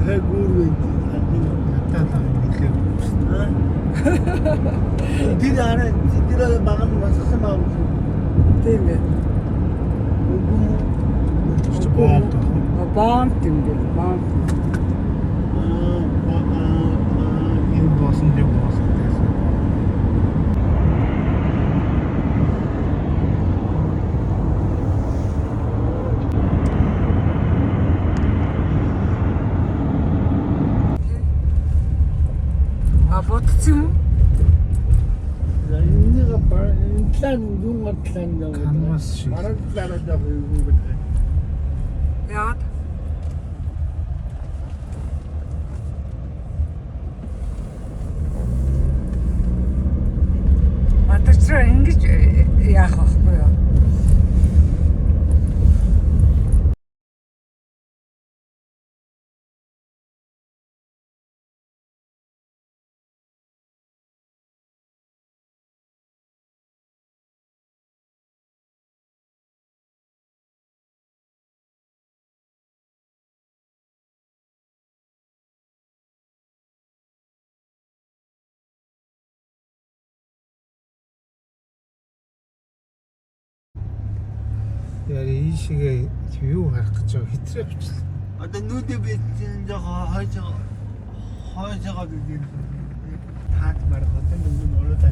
гүүрвэн надад хэлээ. Тэр арай тэр баган массан маа. Тийм ээ. Баант юм дээ. Баант. Энэ босон дэв босон гэсэн. Бодсон юм. Энийг план юм план яваа. Канвас шиг. Марад планад яваа юм бэ. Яад. Атачраа ингэж яах вэ? Яа ийшээ юу харах гэж байгаа хэтрээ бичлээ. Одоо нүдэ битэн жоо хойж байгаа гэдэг юм. Таад марах одоо нүд ороод.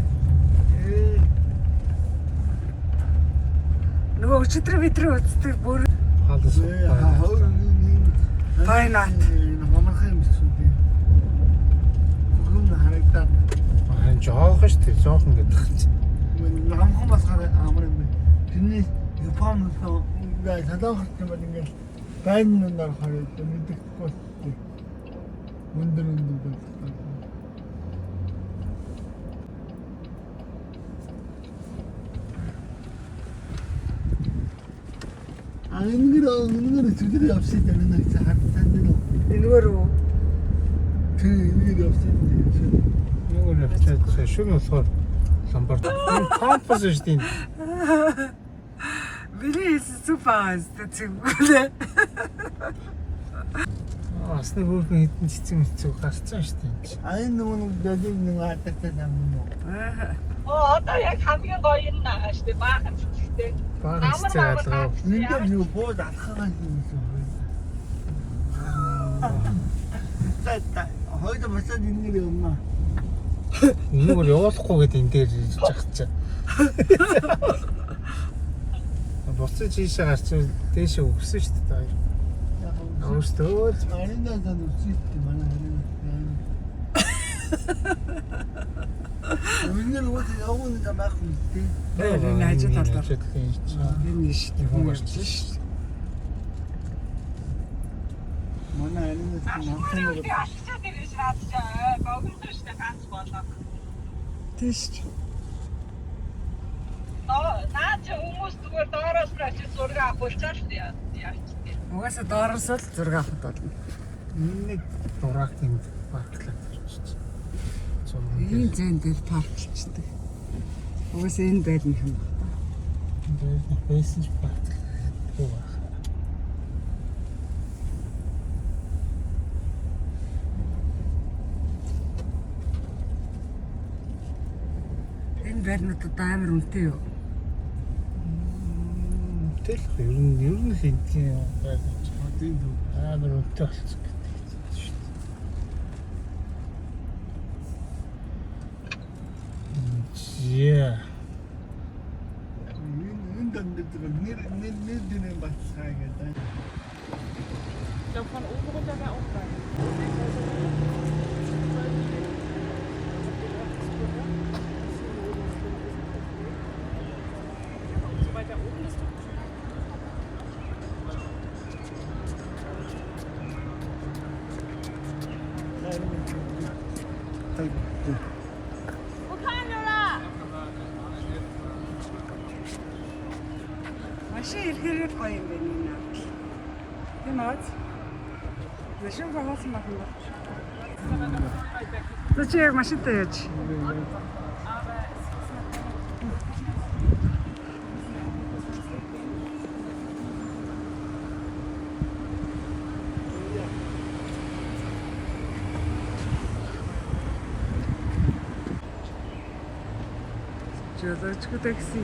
Нөгөө өчигдөр бидрээ үздэг бүр Хаалс. Файнат. Мамархан юм шиг үү. Гүн харагдаад. Аа жоохон шүү дээ. Жоохон гэдэг чинь. Намхан басгаар амар юм. Тэрний Японоос гай салаахт юм бол ингээл байннаар хараад мэдээгүй. Өндөр байна. Энийг зүгээр явсан дээр нэг хатсан дээ. Энэгээр үү? Энийг явсан дээ. Нөгөө явцаа шүн болохоор ламбард. Компас шүү дээ. Били супер стативлээ. Асны хөрхөн хитэн цэцэн мэцэг гарцсан шүү дээ. Энэ нөгөө дэдийг нэг атагтай юм уу? Одоо яг хамгийн гоё нь шүү дээ баахан цэцэгтэй. Баахан цэцэг алгаа. Энд юу бод алхагаа юм шүү. Тата хойд босоод иннэг юмнаа. Энэгээр явуулахгүй гэдэг энэ дээр ирж байгаа ч. Буцаж ийшээ гарч дээшээ өгсөн шүү дээ. Өөртөө Арина дан үсэт манай харин. Үнэн л үгүй явуун нэг байх юм тий. Энэ ажил талаар. Энэ шүү дээ. Хүмүүс шүү дээ. Манай арина намхан нэг Ашигчаад ирж радчаа богино шүү дээ ганц болоо. Тийш. Наа чи хүмүүс зүгээр доороос чи зураг авахулчаа шүү дээ. Угаасаа доороос л зураг авах болно. Нэг дурак юм парклаад ирчихсэн. Энэ зэн дээр парклчдаг. Угаасаа энэ байрны юм байна. Энэ бэйсэн парклаад юу аа. Энэ байрнууд амар үнэтэй юу? Тэл ер нь л энэ байна. тийм дүү. Амар үнэтэй болсон гэдэг шүү дээ. Яа. Энэ дэнд нэр дэнэ бацхаа гэдэг. Dan van oben runter wäre auch geil. So weiter oben ist doch Машин ирэхээр гоё юм байна энэ. Тийм үү? Машин багаас махан ба. Чи яг машинтай яж. Жолоочку такси.